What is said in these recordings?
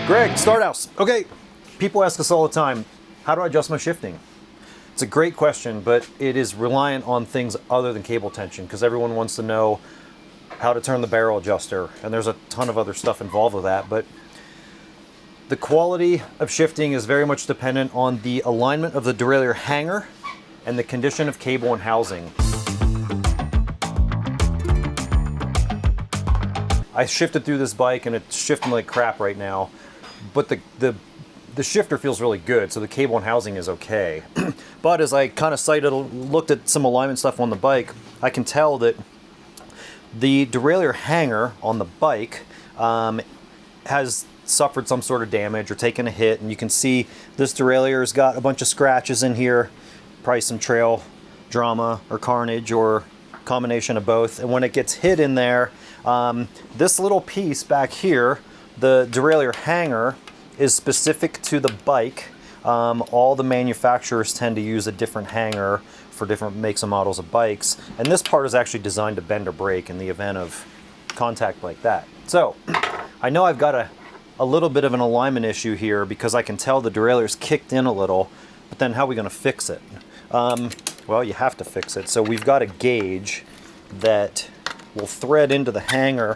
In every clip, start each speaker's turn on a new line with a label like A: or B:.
A: Greg, Start House. Okay, people ask us all the time, how do I adjust my shifting? It's a great question, but it is reliant on things other than cable tension because everyone wants to know how to turn the barrel adjuster, and there's a ton of other stuff involved with that, but the quality of shifting is very much dependent on the alignment of the derailleur hanger and the condition of cable and housing. I shifted through this bike and it's shifting like crap right now, but the shifter feels really good, so the cable and housing is okay. But as I kind of looked at some alignment stuff on the bike, I can tell that the derailleur hanger on the bike has suffered some sort of damage or taken a hit, and you can see this derailleur's got a bunch of scratches in here, probably some trail drama or carnage or combination of both. And when it gets hit in there, this little piece back here, the derailleur hanger, is specific to the bike. All the manufacturers tend to use a different hanger for different makes and models of bikes, and this part is actually designed to bend or break in the event of contact like that. So I know I've got a little bit of an alignment issue here because I can tell the derailleur's kicked in a little, but then how are we going to fix it? Well, you have to fix it. So we've got a gauge that will thread into the hanger,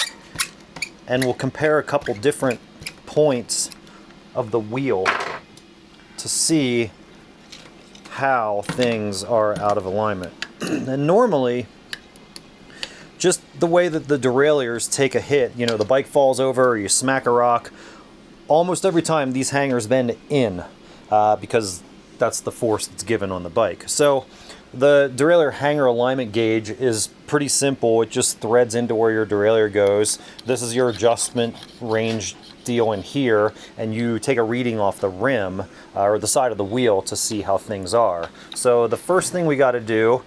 A: and we'll compare a couple different points of the wheel to see how things are out of alignment. And normally, just the way that the derailleurs take a hit, you know, the bike falls over or you smack a rock, almost every time these hangers bend in because that's the force that's given on the bike. So the derailleur hanger alignment gauge is pretty simple. It just threads into where your derailleur goes. This is your adjustment range deal in here, and you take a reading off the rim or the side of the wheel to see how things are. So the first thing we got to do,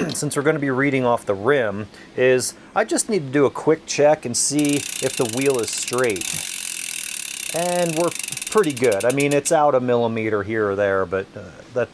A: since we're going to be reading off the rim, is I just need to do a quick check and see if the wheel is straight. And we're pretty good. I mean, it's out a millimeter here or there, but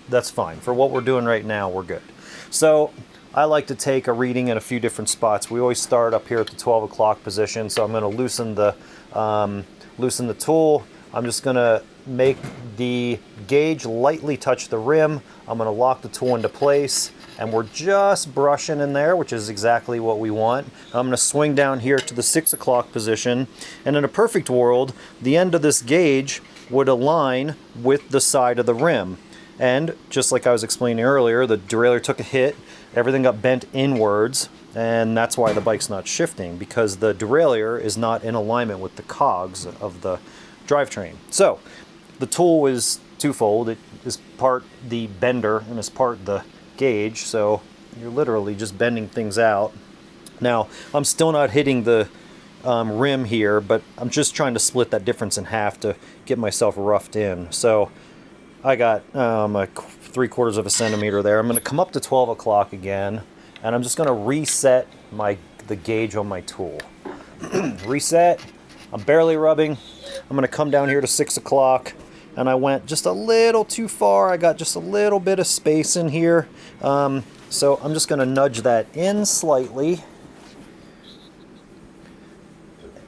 A: that's fine. For what we're doing right now, we're good. So I like to take a reading in a few different spots. We always start up here at the 12 o'clock position, so I'm going to loosen the tool. I'm just going to make the gauge lightly touch the rim. I'm going to lock the tool into place, and we're just brushing in there, which is exactly what we want. I'm going to swing down here to the 6 o'clock position, and in a perfect world, the end of this gauge would align with the side of the rim. And just like I was explaining earlier, the derailleur took a hit, everything got bent inwards, and that's why the bike's not shifting, because the derailleur is not in alignment with the cogs of the drivetrain. So the tool is twofold. It is part the bender and is part the gauge, so you're literally just bending things out. Now, I'm still not hitting the rim here, but I'm just trying to split that difference in half to get myself roughed in. So I got a 3/4 of a centimeter there. I'm going to come up to 12 o'clock again, and I'm just going to reset the gauge on my tool. Reset. I'm barely rubbing. I'm going to come down here to 6 o'clock, and I went just a little too far. I got just a little bit of space in here. So I'm just going to nudge that in slightly.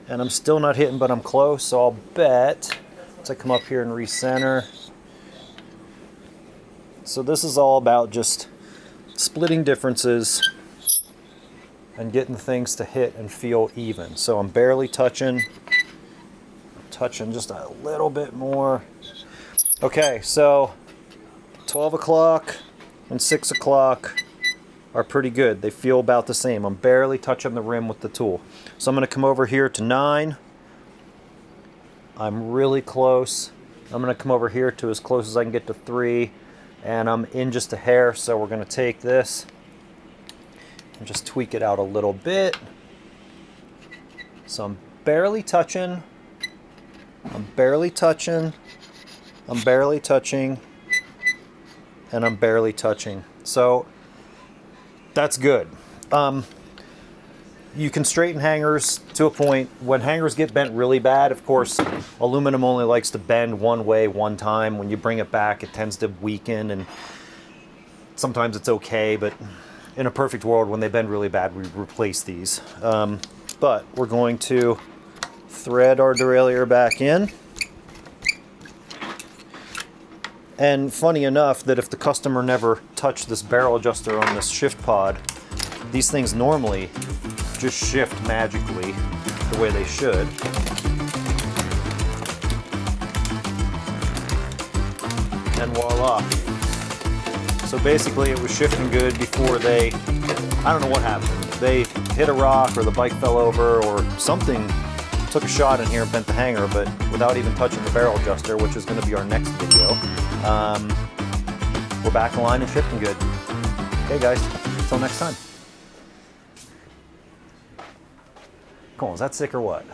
A: And I'm still not hitting, but I'm close, so I'll bet once I come up here and recenter. So this is all about just splitting differences and getting things to hit and feel even. So I'm barely touching just a little bit more. Okay, so 12 o'clock and 6 o'clock are pretty good. They feel about the same. I'm barely touching the rim with the tool. So I'm going to come over here to 9. I'm really close. I'm going to come over here to as close as I can get to 3. And I'm in just a hair, so we're going to take this and just tweak it out a little bit. So I'm barely touching. I'm barely touching. I'm barely touching. And I'm barely touching. So that's good. You can straighten hangers to a point. When hangers get bent really bad, of course, aluminum only likes to bend one way one time. When you bring it back, it tends to weaken, and sometimes it's okay, but in a perfect world, when they bend really bad, we replace these. But we're going to thread our derailleur back in. And funny enough that if the customer never touched this barrel adjuster on this shift pod, these things normally just shift magically the way they should. And voila. So basically it was shifting good before they, I don't know what happened. They hit a rock or the bike fell over or something took a shot in here and bent the hanger, but without even touching the barrel adjuster, which is going to be our next video. We're back in line and shifting good. Okay guys, until next time. Come on, is that sick or what?